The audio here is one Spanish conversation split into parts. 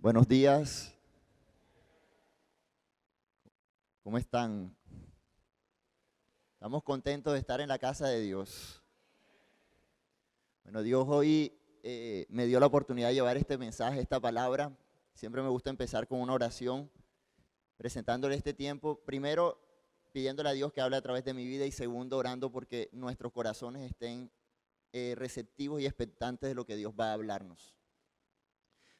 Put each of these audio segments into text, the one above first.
Buenos días, ¿cómo están? Estamos contentos de estar en la casa de Dios. Bueno, Dios hoy me dio la oportunidad de llevar este mensaje, esta palabra. Siempre me gusta empezar con una oración, presentándole este tiempo. Primero, pidiéndole a Dios que hable a través de mi vida y segundo, orando porque nuestros corazones estén receptivos y expectantes de lo que Dios va a hablarnos.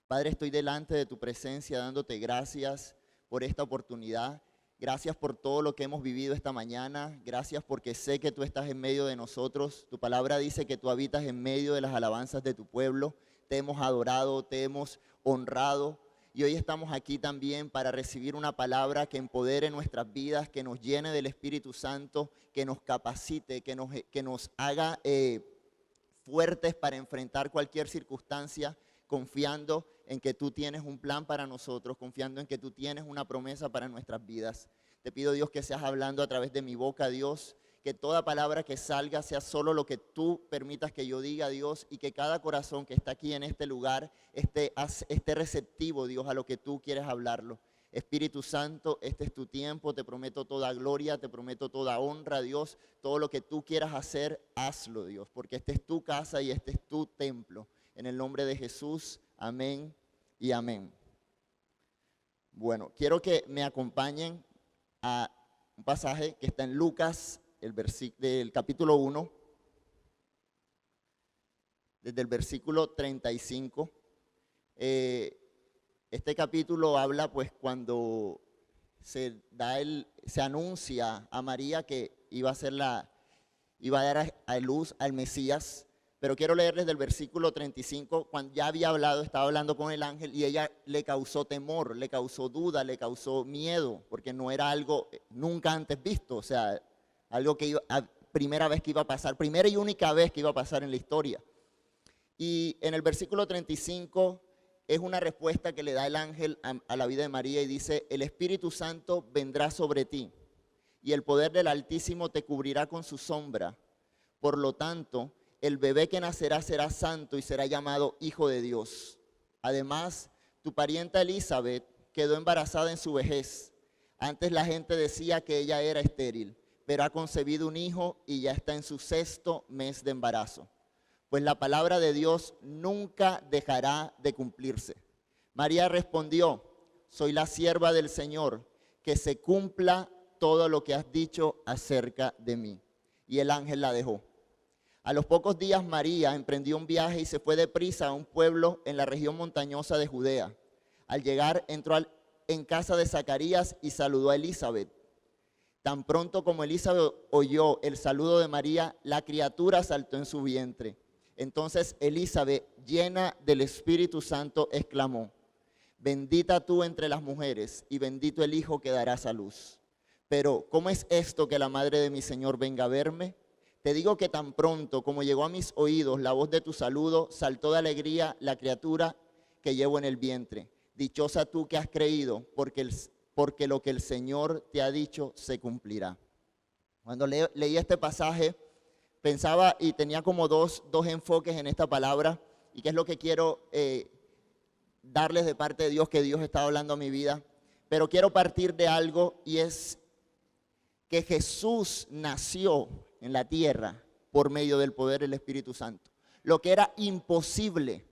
Padre, estoy delante de tu presencia dándote gracias por esta oportunidad. Gracias por todo lo que hemos vivido esta mañana. Gracias porque sé que tú estás en medio de nosotros. Tu palabra dice que tú habitas en medio de las alabanzas de tu pueblo. Te hemos adorado, te hemos honrado. Y hoy estamos aquí también para recibir una palabra que empodere nuestras vidas, que nos llene del Espíritu Santo, que nos capacite, que nos haga fuertes para enfrentar cualquier circunstancia, confiando en que tú tienes un plan para nosotros, confiando en que tú tienes una promesa para nuestras vidas. Te pido, Dios, que seas hablando a través de mi boca, Dios, que toda palabra que salga sea solo lo que tú permitas que yo diga, Dios, y que cada corazón que está aquí en este lugar esté receptivo, Dios, a lo que tú quieres hablarlo. Espíritu Santo, este es tu tiempo, te prometo toda gloria, te prometo toda honra, Dios, todo lo que tú quieras hacer, hazlo, Dios, porque esta es tu casa y este es tu templo. En el nombre de Jesús, amén y amén. Bueno, quiero que me acompañen a un pasaje que está en Lucas, del capítulo 1, desde el versículo 35. Este capítulo habla pues cuando se anuncia a María que iba a dar a luz al Mesías. Pero quiero leerles del versículo 35, cuando ya estaba hablando con el ángel y ella le causó temor, le causó duda, le causó miedo, porque no era algo nunca antes visto, o sea, algo que primera vez que iba a pasar, primera y única vez que iba a pasar en la historia. Y en el versículo 35 es una respuesta que le da el ángel a la vida de María y dice: el Espíritu Santo vendrá sobre ti y el poder del Altísimo te cubrirá con su sombra. Por lo tanto, el bebé que nacerá será santo y será llamado Hijo de Dios. Además, tu parienta Elizabeth quedó embarazada en su vejez. Antes la gente decía que ella era estéril, pero ha concebido un hijo y ya está en su 6º mes de embarazo. Pues la palabra de Dios nunca dejará de cumplirse. María respondió: soy la sierva del Señor, que se cumpla todo lo que has dicho acerca de mí. Y el ángel la dejó. A los pocos días María emprendió un viaje y se fue deprisa a un pueblo en la región montañosa de Judea. Al llegar entró en casa de Zacarías y saludó a Elizabeth. Tan pronto como Elizabeth oyó el saludo de María, la criatura saltó en su vientre. Entonces Elizabeth, llena del Espíritu Santo, exclamó: bendita tú entre las mujeres y bendito el hijo que darás a luz. Pero ¿cómo es esto que la madre de mi Señor venga a verme? Te digo que tan pronto como llegó a mis oídos la voz de tu saludo, saltó de alegría la criatura que llevo en el vientre. Dichosa tú que has creído, porque lo que el Señor te ha dicho se cumplirá. Cuando leí este pasaje, pensaba y tenía como dos enfoques en esta palabra, y que es lo que quiero darles de parte de Dios, que Dios está hablando a mi vida. Pero quiero partir de algo, y es que Jesús nació en la tierra por medio del poder del Espíritu Santo. Lo que era imposible,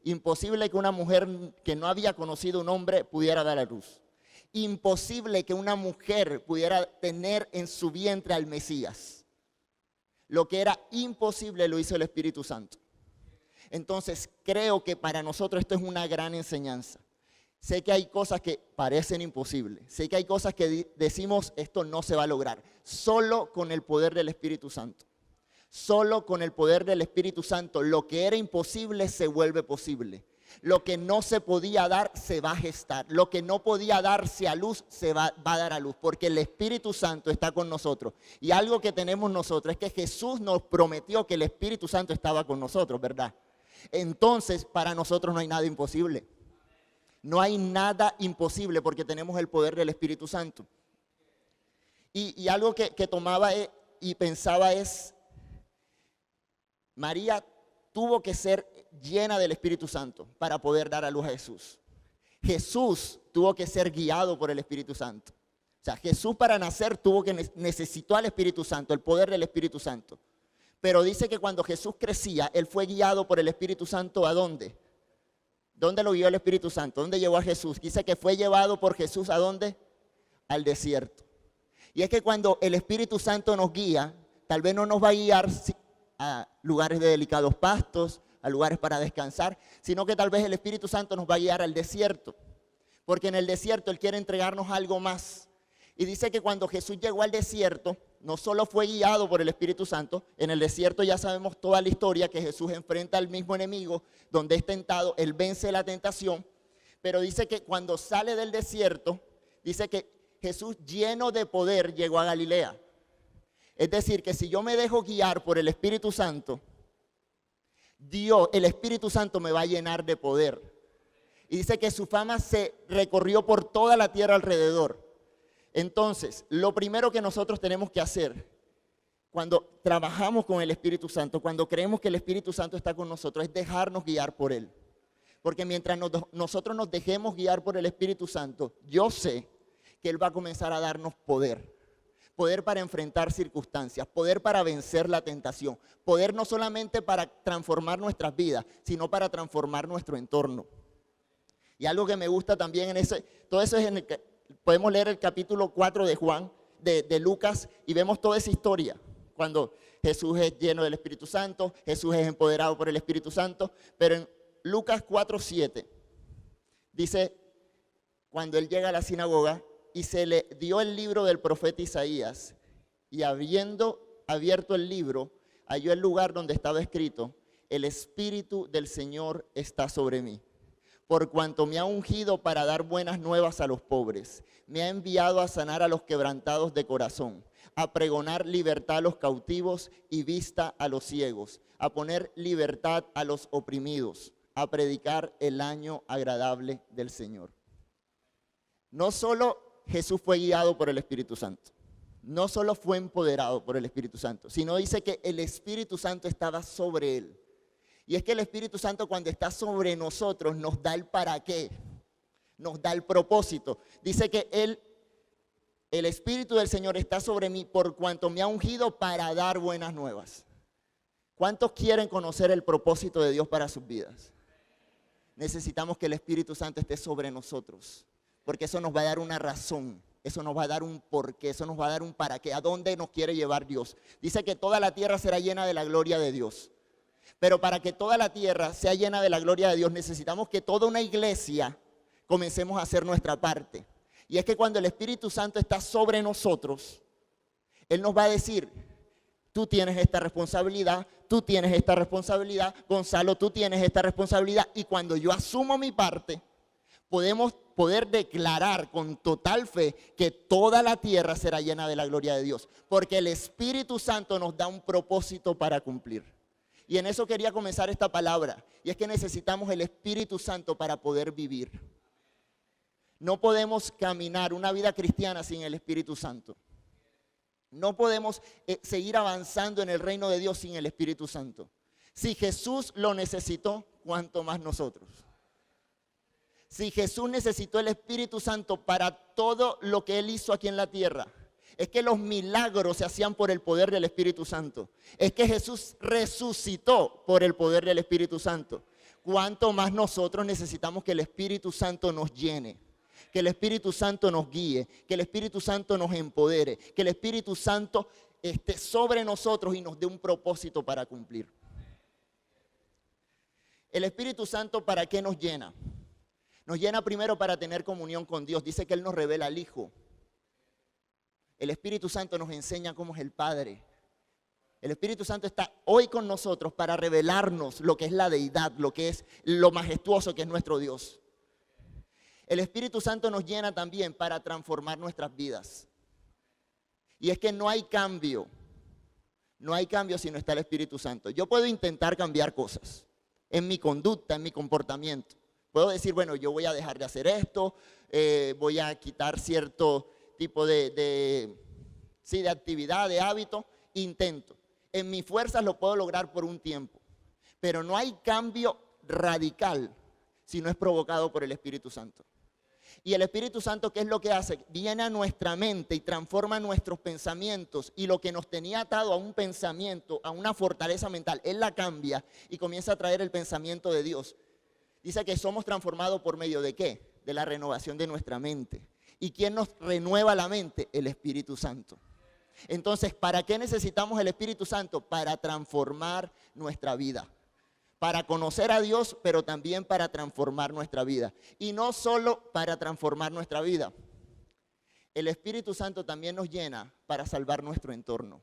imposible que una mujer que no había conocido un hombre pudiera dar a luz. Imposible que una mujer pudiera tener en su vientre al Mesías. Lo que era imposible lo hizo el Espíritu Santo. Entonces creo que para nosotros esto es una gran enseñanza. Sé que hay cosas que parecen imposibles. Sé que hay cosas que decimos esto no se va a lograr. Solo con el poder del Espíritu Santo. Solo con el poder del Espíritu Santo lo que era imposible se vuelve posible. Lo que no se podía dar se va a gestar. Lo que no podía darse a luz se va a dar a luz. Porque el Espíritu Santo está con nosotros. Y algo que tenemos nosotros es que Jesús nos prometió que el Espíritu Santo estaba con nosotros, ¿verdad? Entonces para nosotros no hay nada imposible. No hay nada imposible porque tenemos el poder del Espíritu Santo. Y algo que tomaba y pensaba es, María tuvo que ser llena del Espíritu Santo para poder dar a luz a Jesús. Jesús tuvo que ser guiado por el Espíritu Santo. O sea, Jesús para nacer necesitó al Espíritu Santo, el poder del Espíritu Santo. Pero dice que cuando Jesús crecía, Él fue guiado por el Espíritu Santo, ¿a dónde? ¿Dónde lo guió el Espíritu Santo? ¿Dónde llevó a Jesús? Dice que fue llevado por Jesús, ¿a dónde? Al desierto. Y es que cuando el Espíritu Santo nos guía, tal vez no nos va a guiar a lugares de delicados pastos, a lugares para descansar, sino que tal vez el Espíritu Santo nos va a guiar al desierto. Porque en el desierto Él quiere entregarnos algo más. Y dice que cuando Jesús llegó al desierto, no solo fue guiado por el Espíritu Santo, en el desierto ya sabemos toda la historia, que Jesús enfrenta al mismo enemigo, donde es tentado, Él vence la tentación, pero dice que cuando sale del desierto, dice que Jesús lleno de poder llegó a Galilea. Es decir, que si yo me dejo guiar por el Espíritu Santo, el Espíritu Santo me va a llenar de poder. Y dice que su fama se recorrió por toda la tierra alrededor. Entonces, lo primero que nosotros tenemos que hacer cuando trabajamos con el Espíritu Santo, cuando creemos que el Espíritu Santo está con nosotros, es dejarnos guiar por Él. Porque mientras nosotros nos dejemos guiar por el Espíritu Santo, yo sé que Él va a comenzar a darnos poder. Poder para enfrentar circunstancias, poder para vencer la tentación, poder no solamente para transformar nuestras vidas, sino para transformar nuestro entorno. Y algo que me gusta también todo eso es podemos leer el capítulo 4 de Juan, de Lucas, y vemos toda esa historia. Cuando Jesús es lleno del Espíritu Santo, Jesús es empoderado por el Espíritu Santo. Pero en Lucas 4:7 dice, cuando Él llega a la sinagoga y se le dio el libro del profeta Isaías, y habiendo abierto el libro, halló el lugar donde estaba escrito, el Espíritu del Señor está sobre mí, por cuanto me ha ungido para dar buenas nuevas a los pobres. Me ha enviado a sanar a los quebrantados de corazón, a pregonar libertad a los cautivos y vista a los ciegos, a poner libertad a los oprimidos, a predicar el año agradable del Señor. No solo Jesús fue guiado por el Espíritu Santo, no solo fue empoderado por el Espíritu Santo, sino dice que el Espíritu Santo estaba sobre Él. Y es que el Espíritu Santo, cuando está sobre nosotros, nos da el para qué, nos da el propósito. Dice que el Espíritu del Señor está sobre mí por cuanto me ha ungido para dar buenas nuevas. ¿Cuántos quieren conocer el propósito de Dios para sus vidas? Necesitamos que el Espíritu Santo esté sobre nosotros, porque eso nos va a dar una razón, eso nos va a dar un porqué, eso nos va a dar un para qué, a dónde nos quiere llevar Dios. Dice que toda la tierra será llena de la gloria de Dios. Pero para que toda la tierra sea llena de la gloria de Dios, necesitamos que toda una iglesia comencemos a hacer nuestra parte. Y es que cuando el Espíritu Santo está sobre nosotros, Él nos va a decir, tú tienes esta responsabilidad, tú tienes esta responsabilidad, Gonzalo, tú tienes esta responsabilidad. Y cuando yo asumo mi parte, podemos poder declarar con total fe que toda la tierra será llena de la gloria de Dios. Porque el Espíritu Santo nos da un propósito para cumplir. Y en eso quería comenzar esta palabra. Y es que necesitamos el Espíritu Santo para poder vivir. No podemos caminar una vida cristiana sin el Espíritu Santo. No podemos seguir avanzando en el reino de Dios sin el Espíritu Santo. Si Jesús lo necesitó, ¿cuánto más nosotros? Si Jesús necesitó el Espíritu Santo para todo lo que Él hizo aquí en la tierra, es que los milagros se hacían por el poder del Espíritu Santo. Es que Jesús resucitó por el poder del Espíritu Santo. ¿Cuánto más nosotros necesitamos que el Espíritu Santo nos llene? Que el Espíritu Santo nos guíe, que el Espíritu Santo nos empodere, que el Espíritu Santo esté sobre nosotros y nos dé un propósito para cumplir. El Espíritu Santo, ¿para qué nos llena? Nos llena primero para tener comunión con Dios. Dice que Él nos revela al Hijo. El Espíritu Santo nos enseña cómo es el Padre. El Espíritu Santo está hoy con nosotros para revelarnos lo que es la deidad, lo que es lo majestuoso que es nuestro Dios. El Espíritu Santo nos llena también para transformar nuestras vidas. Y es que no hay cambio si no está el Espíritu Santo. Yo puedo intentar cambiar cosas en mi conducta, en mi comportamiento. Puedo decir, bueno, yo voy a dejar de hacer esto, voy a quitar cierto tipo de actividad, de hábito, intento. En mis fuerzas lo puedo lograr por un tiempo. Pero no hay cambio radical si no es provocado por el Espíritu Santo. Y el Espíritu Santo, ¿qué es lo que hace? Viene a nuestra mente y transforma nuestros pensamientos, y lo que nos tenía atado a un pensamiento, a una fortaleza mental, Él la cambia y comienza a traer el pensamiento de Dios. Dice que somos transformados por medio de ¿qué? De la renovación de nuestra mente. ¿Y quién nos renueva la mente? El Espíritu Santo. Entonces, ¿para qué necesitamos el Espíritu Santo? Para transformar nuestra vida. Para conocer a Dios, pero también para transformar nuestra vida. Y no solo para transformar nuestra vida. El Espíritu Santo también nos llena para salvar nuestro entorno.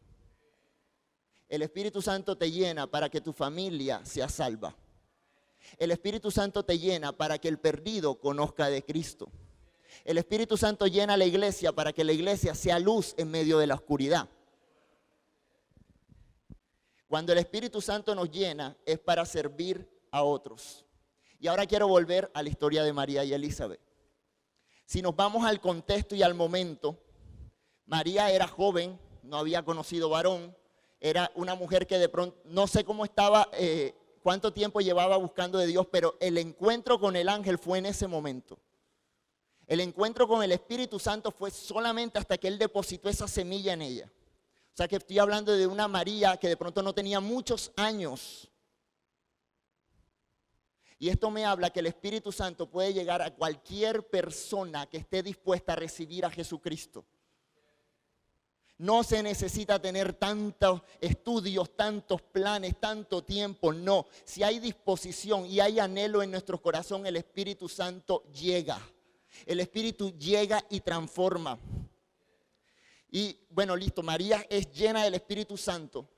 El Espíritu Santo te llena para que tu familia sea salva. El Espíritu Santo te llena para que el perdido conozca de Cristo. El Espíritu Santo llena a la iglesia para que la iglesia sea luz en medio de la oscuridad. Cuando el Espíritu Santo nos llena es para servir a otros. Y ahora quiero volver a la historia de María y Elizabeth. Si nos vamos al contexto y al momento, María era joven, no había conocido varón, era una mujer que de pronto, no sé cómo estaba, cuánto tiempo llevaba buscando de Dios, pero el encuentro con el ángel fue en ese momento. El encuentro con el Espíritu Santo fue solamente hasta que Él depositó esa semilla en ella. O sea que estoy hablando de una María que de pronto no tenía muchos años. Y esto me habla que el Espíritu Santo puede llegar a cualquier persona que esté dispuesta a recibir a Jesucristo. No se necesita tener tantos estudios, tantos planes, tanto tiempo, no. Si hay disposición y hay anhelo en nuestro corazón, el Espíritu Santo llega. El Espíritu llega y transforma. Y bueno, listo, María es llena del Espíritu Santo.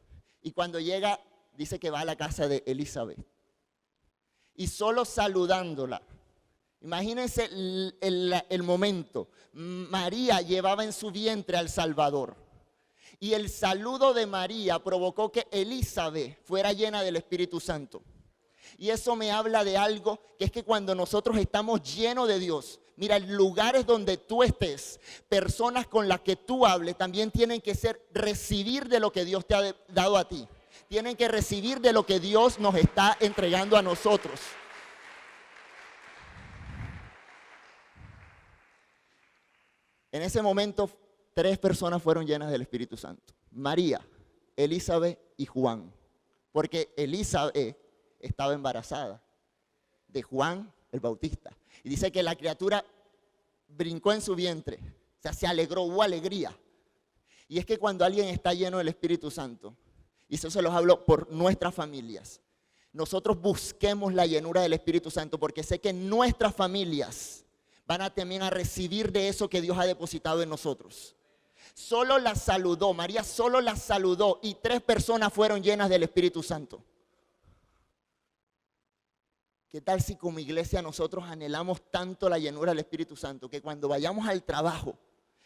Y cuando llega, dice que va a la casa de Elizabeth. Y solo saludándola. Imagínense el momento. María llevaba en su vientre al Salvador. Y el saludo de María provocó que Elizabeth fuera llena del Espíritu Santo. Y eso me habla de algo, que es que cuando nosotros estamos llenos de Dios, mira, en lugares donde tú estés, personas con las que tú hables también tienen que recibir de lo que Dios te ha dado a ti. Tienen que recibir de lo que Dios nos está entregando a nosotros. En ese momento, 3 personas fueron llenas del Espíritu Santo: María, Elizabeth y Juan. Porque Elizabeth estaba embarazada de Juan el Bautista. Y dice que la criatura brincó en su vientre. O sea, se alegró, hubo alegría. Y es que cuando alguien está lleno del Espíritu Santo, y eso se los hablo por nuestras familias, nosotros busquemos la llenura del Espíritu Santo, porque sé que nuestras familias van a también a recibir de eso que Dios ha depositado en nosotros. Solo la saludó, María solo la saludó, y 3 personas fueron llenas del Espíritu Santo. ¿Qué tal si como iglesia nosotros anhelamos tanto la llenura del Espíritu Santo que cuando vayamos al trabajo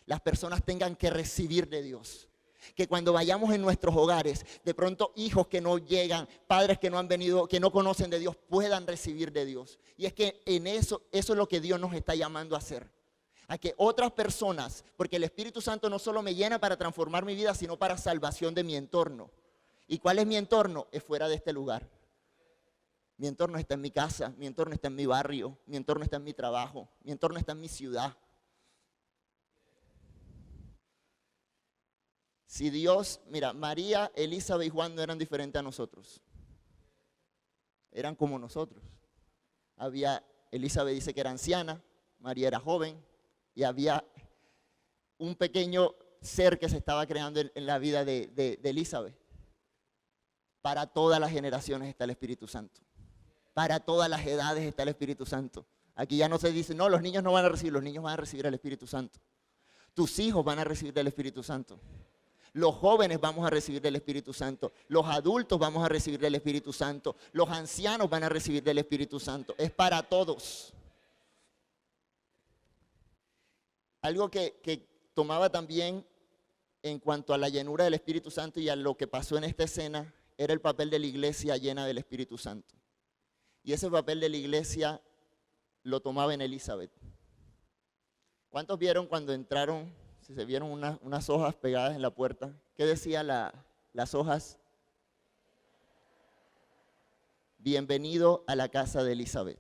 las personas tengan que recibir de Dios? Que cuando vayamos en nuestros hogares, de pronto hijos que no llegan, padres que no han venido, que no conocen de Dios, puedan recibir de Dios. Y es que en eso es lo que Dios nos está llamando a hacer. A que otras personas, porque el Espíritu Santo no solo me llena para transformar mi vida, sino para salvación de mi entorno. ¿Y cuál es mi entorno? Es fuera de este lugar. Mi entorno está en mi casa, mi entorno está en mi barrio, mi entorno está en mi trabajo, mi entorno está en mi ciudad. Si Dios, mira, María, Elizabeth y Juan no eran diferentes a nosotros. Eran como nosotros. Elizabeth dice que era anciana, María era joven, y había un pequeño ser que se estaba creando en la vida de Elizabeth. Para todas las generaciones está el Espíritu Santo. Para todas las edades está el Espíritu Santo. Aquí ya no se dice, no, los niños no van a recibir, los niños van a recibir el Espíritu Santo. Tus hijos van a recibir del Espíritu Santo. Los jóvenes vamos a recibir del Espíritu Santo. Los adultos vamos a recibir del Espíritu Santo. Los ancianos van a recibir del Espíritu Santo. Es para todos. Algo que tomaba también en cuanto a la llenura del Espíritu Santo y a lo que pasó en esta escena, era el papel de la iglesia llena del Espíritu Santo. Y ese papel de la iglesia lo tomaba en Elizabeth. ¿Cuántos vieron cuando entraron, si se vieron unas hojas pegadas en la puerta? ¿Qué decía las hojas? bienvenido a la casa de Elizabeth.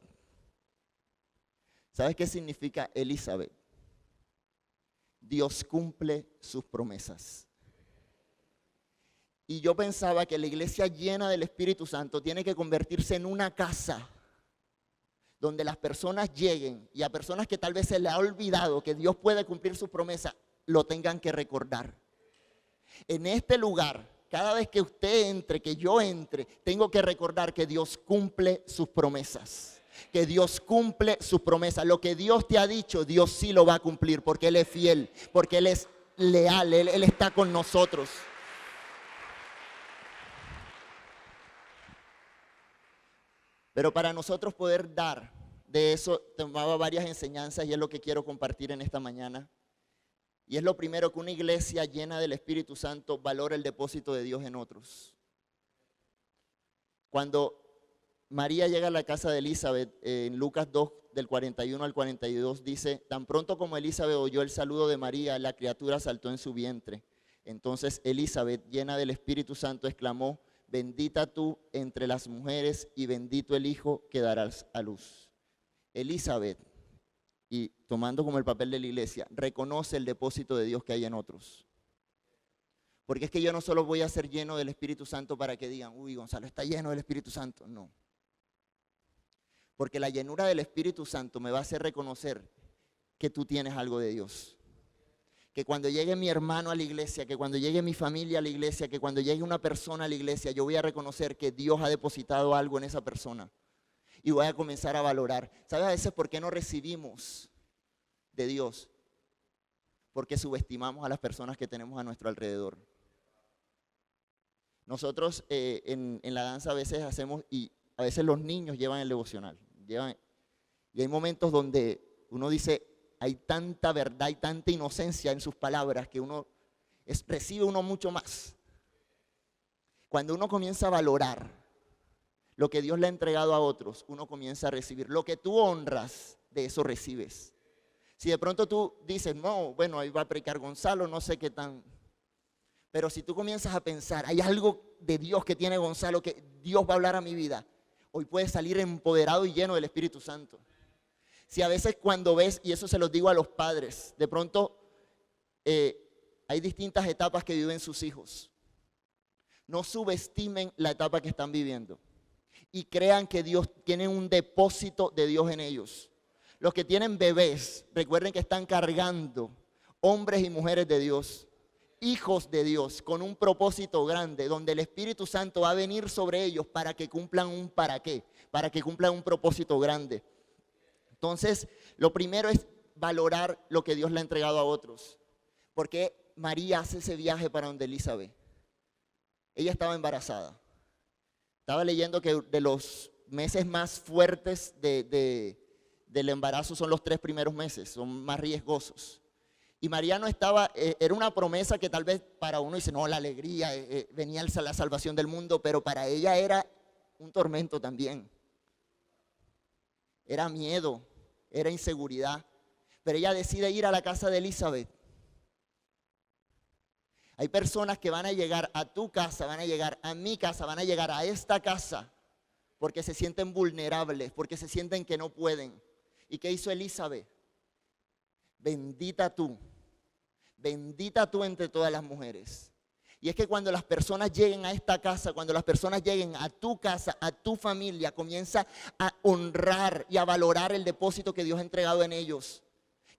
¿Sabes qué significa Elizabeth? Dios cumple sus promesas. Y yo pensaba que la iglesia llena del Espíritu Santo tiene que convertirse en una casa donde las personas lleguen y a personas que tal vez se les ha olvidado que Dios puede cumplir sus promesas, lo tengan que recordar. En este lugar, cada vez que usted entre, que yo entre, tengo que recordar que Dios cumple sus promesas. Que Dios cumple sus promesas. Lo que Dios te ha dicho, Dios sí lo va a cumplir porque Él es fiel, porque Él es leal, Él está con nosotros. Pero para nosotros poder dar de eso, tomaba varias enseñanzas y es lo que quiero compartir en esta mañana. Y es lo primero, que una iglesia llena del Espíritu Santo valora el depósito de Dios en otros. Cuando María llega a la casa de Elizabeth, en Lucas 2, del 41 al 42, dice: tan pronto como Elizabeth oyó el saludo de María, la criatura saltó en su vientre. Entonces Elizabeth, llena del Espíritu Santo, exclamó: bendita tú entre las mujeres y bendito el hijo que darás a luz. Elizabeth, y tomando como el papel de la iglesia, reconoce el depósito de Dios que hay en otros. Porque es que yo no solo voy a ser lleno del Espíritu Santo para que digan: uy, Gonzalo está lleno del Espíritu Santo. No. Porque la llenura del Espíritu Santo me va a hacer reconocer que tú tienes algo de Dios. Que cuando llegue mi hermano a la iglesia, que cuando llegue mi familia a la iglesia, que cuando llegue una persona a la iglesia, yo voy a reconocer que Dios ha depositado algo en esa persona. Y voy a comenzar a valorar. ¿Sabes a veces por qué no recibimos de Dios? Porque subestimamos a las personas que tenemos a nuestro alrededor. Nosotros en la danza a veces hacemos, y a veces los niños llevan el devocional. Y hay momentos donde uno dice: hay tanta verdad y tanta inocencia en sus palabras que uno recibe uno mucho más. Cuando uno comienza a valorar lo que Dios le ha entregado a otros, uno comienza a recibir. Lo que tú honras, de eso recibes. Si de pronto tú dices: no, bueno, ahí va a predicar Gonzalo, no sé qué tan... Pero si tú comienzas a pensar: hay algo de Dios que tiene Gonzalo, que Dios va a hablar a mi vida, hoy puedes salir empoderado y lleno del Espíritu Santo. Si a veces cuando ves, y eso se los digo a los padres, de pronto hay distintas etapas que viven sus hijos. No subestimen la etapa que están viviendo y crean que Dios tiene un depósito de Dios en ellos. Los que tienen bebés, recuerden que están cargando hombres y mujeres de Dios, hijos de Dios, con un propósito grande, donde el Espíritu Santo va a venir sobre ellos para que cumplan un para qué, para que cumplan un propósito grande. Entonces, lo primero es valorar lo que Dios le ha entregado a otros. Porque María hace ese viaje para donde Elizabeth. Ella estaba embarazada. Estaba leyendo que de los meses más fuertes del embarazo son los 3 primeros meses, son más riesgosos. Y María no estaba, era una promesa que tal vez para uno dice: no, la alegría, venía la salvación del mundo, pero para ella era un tormento también. Era miedo, era inseguridad. Pero ella decide ir a la casa de Elizabeth. Hay personas que van a llegar a tu casa, van a llegar a mi casa, van a llegar a esta casa porque se sienten vulnerables, porque se sienten que no pueden. ¿Y qué hizo Elizabeth? Bendita tú entre todas las mujeres. Y es que cuando las personas lleguen a esta casa, cuando las personas lleguen a tu casa, a tu familia, comienza a honrar y a valorar el depósito que Dios ha entregado en ellos.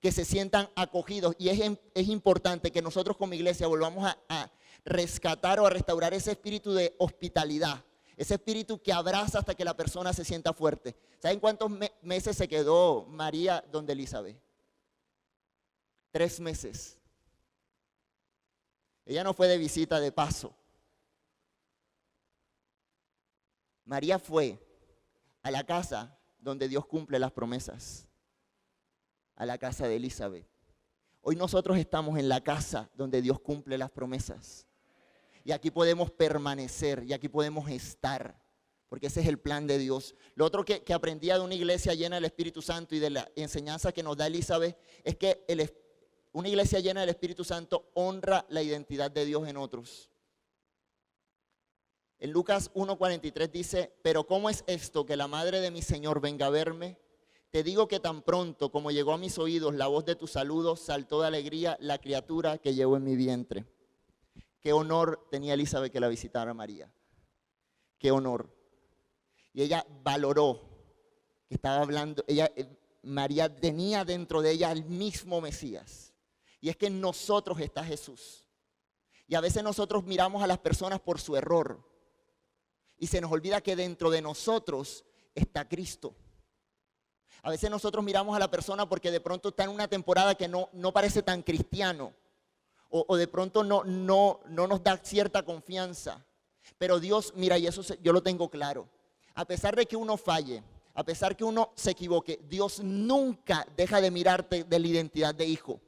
Que se sientan acogidos. Y es importante que nosotros como iglesia volvamos a rescatar o a restaurar ese espíritu de hospitalidad. Ese espíritu que abraza hasta que la persona se sienta fuerte. ¿Saben cuántos meses se quedó María donde Elizabeth? 3 meses. Ella no fue de visita de paso. María fue a la casa donde Dios cumple las promesas. A la casa de Elizabeth. Hoy nosotros estamos en la casa donde Dios cumple las promesas. Y aquí podemos permanecer, y aquí podemos estar, porque ese es el plan de Dios. Lo otro que aprendía de una iglesia llena del Espíritu Santo y de la enseñanza que nos da Elizabeth es que una iglesia llena del Espíritu Santo honra la identidad de Dios en otros. En Lucas 1:43 dice, pero ¿cómo es esto que la madre de mi Señor venga a verme? Te digo que tan pronto como llegó a mis oídos la voz de tu saludo, saltó de alegría la criatura que llevo en mi vientre. Qué honor tenía Elizabeth que la visitara a María. Qué honor. Y ella valoró que estaba hablando, María tenía dentro de ella el mismo Mesías. Y es que en nosotros está Jesús. Y a veces nosotros miramos a las personas por su error. Y se nos olvida que dentro de nosotros está Cristo. A veces nosotros miramos a la persona porque de pronto está en una temporada que no parece tan cristiano. O de pronto no nos da cierta confianza. Pero Dios, mira, y eso yo lo tengo claro. A pesar de que uno falle, a pesar que uno se equivoque, Dios nunca deja de mirarte de la identidad de hijo.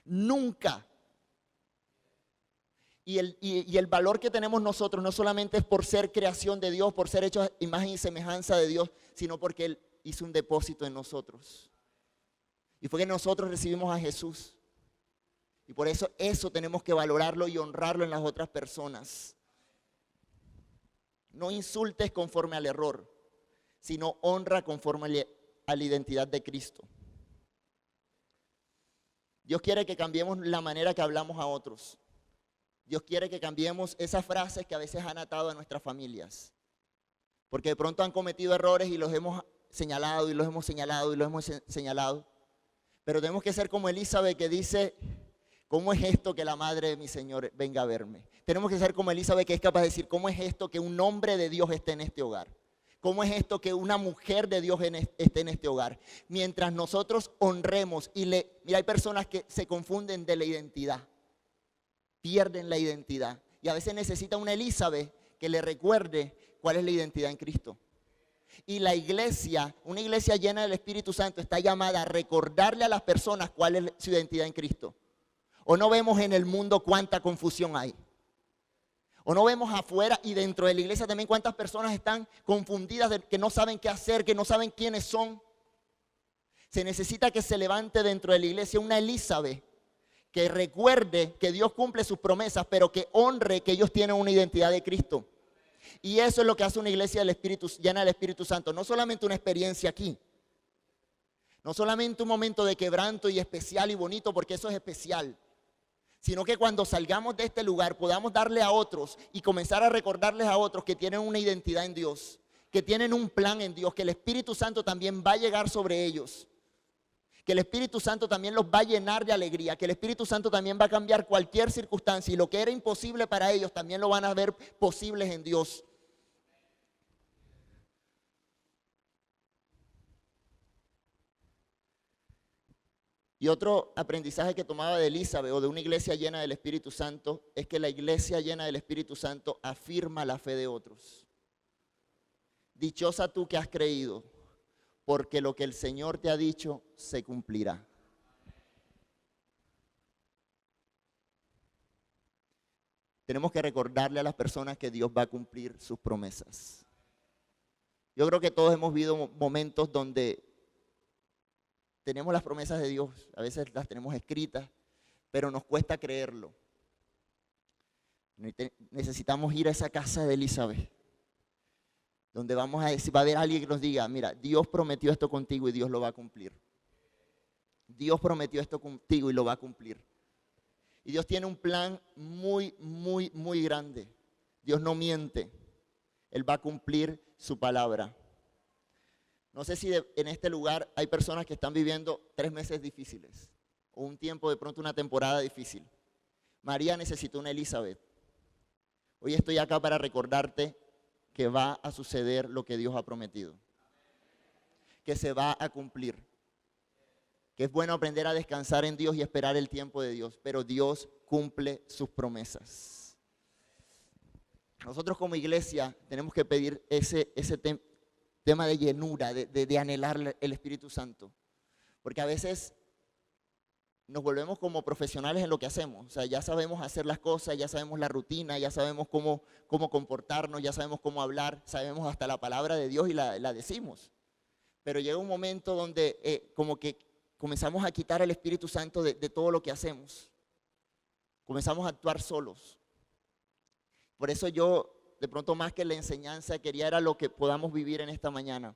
Nunca. Y el valor que tenemos nosotros no solamente es por ser creación de Dios, por ser hechos a imagen y semejanza de Dios, sino porque Él hizo un depósito en nosotros. Y fue que nosotros recibimos a Jesús. Y por eso tenemos que valorarlo y honrarlo en las otras personas. No insultes conforme al error, sino honra conforme a la identidad de Cristo. Dios quiere que cambiemos la manera que hablamos a otros. Dios quiere que cambiemos esas frases que a veces han atado a nuestras familias. Porque de pronto han cometido errores y los hemos señalado y los hemos señalado y los hemos señalado. Pero tenemos que ser como Elizabeth que dice, ¿cómo es esto que la madre de mi Señor venga a verme? Tenemos que ser como Elizabeth que es capaz de decir, ¿cómo es esto que un hombre de Dios esté en este hogar? ¿Cómo es esto que una mujer de Dios esté en este hogar? Mientras nosotros honremos mira, hay personas que se confunden de la identidad. Pierden la identidad. Y a veces necesita una Elizabeth que le recuerde cuál es la identidad en Cristo. Y la iglesia, una iglesia llena del Espíritu Santo, está llamada a recordarle a las personas cuál es su identidad en Cristo. O no vemos en el mundo cuánta confusión hay. O no vemos afuera y dentro de la iglesia también cuántas personas están confundidas, que no saben qué hacer, que no saben quiénes son. Se necesita que se levante dentro de la iglesia una Elizabeth que recuerde que Dios cumple sus promesas, pero que honre que ellos tienen una identidad de Cristo. Y eso es lo que hace una iglesia llena del Espíritu Santo. No solamente una experiencia aquí. No solamente un momento de quebranto y especial y bonito, porque eso es especial. Sino que cuando salgamos de este lugar podamos darle a otros y comenzar a recordarles a otros que tienen una identidad en Dios, que tienen un plan en Dios, que el Espíritu Santo también va a llegar sobre ellos. Que el Espíritu Santo también los va a llenar de alegría, que el Espíritu Santo también va a cambiar cualquier circunstancia y lo que era imposible para ellos también lo van a ver posibles en Dios. Y otro aprendizaje que tomaba de Elizabeth o de una iglesia llena del Espíritu Santo es que la iglesia llena del Espíritu Santo afirma la fe de otros. Dichosa tú que has creído, porque lo que el Señor te ha dicho se cumplirá. Tenemos que recordarle a las personas que Dios va a cumplir sus promesas. Yo creo que todos hemos vivido momentos donde tenemos las promesas de Dios, a veces las tenemos escritas, pero nos cuesta creerlo. Necesitamos ir a esa casa de Elizabeth, donde vamos a decir, va a haber alguien que nos diga, mira, Dios prometió esto contigo y Dios lo va a cumplir. Dios prometió esto contigo y lo va a cumplir. Y Dios tiene un plan muy, muy, muy grande. Dios no miente. Él va a cumplir su palabra. No sé si en este lugar hay personas que están viviendo 3 meses difíciles o un tiempo, de pronto una temporada difícil. María necesitó una Elizabeth. Hoy estoy acá para recordarte que va a suceder lo que Dios ha prometido, que se va a cumplir, que es bueno aprender a descansar en Dios y esperar el tiempo de Dios, pero Dios cumple sus promesas. Nosotros como iglesia tenemos que pedir ese tema de llenura, de anhelar el Espíritu Santo, porque a veces nos volvemos como profesionales en lo que hacemos. O sea, ya sabemos hacer las cosas, ya sabemos la rutina, ya sabemos cómo comportarnos, ya sabemos cómo hablar, sabemos hasta la palabra de Dios y la decimos. Pero llega un momento donde como que comenzamos a quitar el Espíritu Santo de todo lo que hacemos. Comenzamos a actuar solos. Por eso yo, de pronto más que la enseñanza, quería era lo que podamos vivir en esta mañana.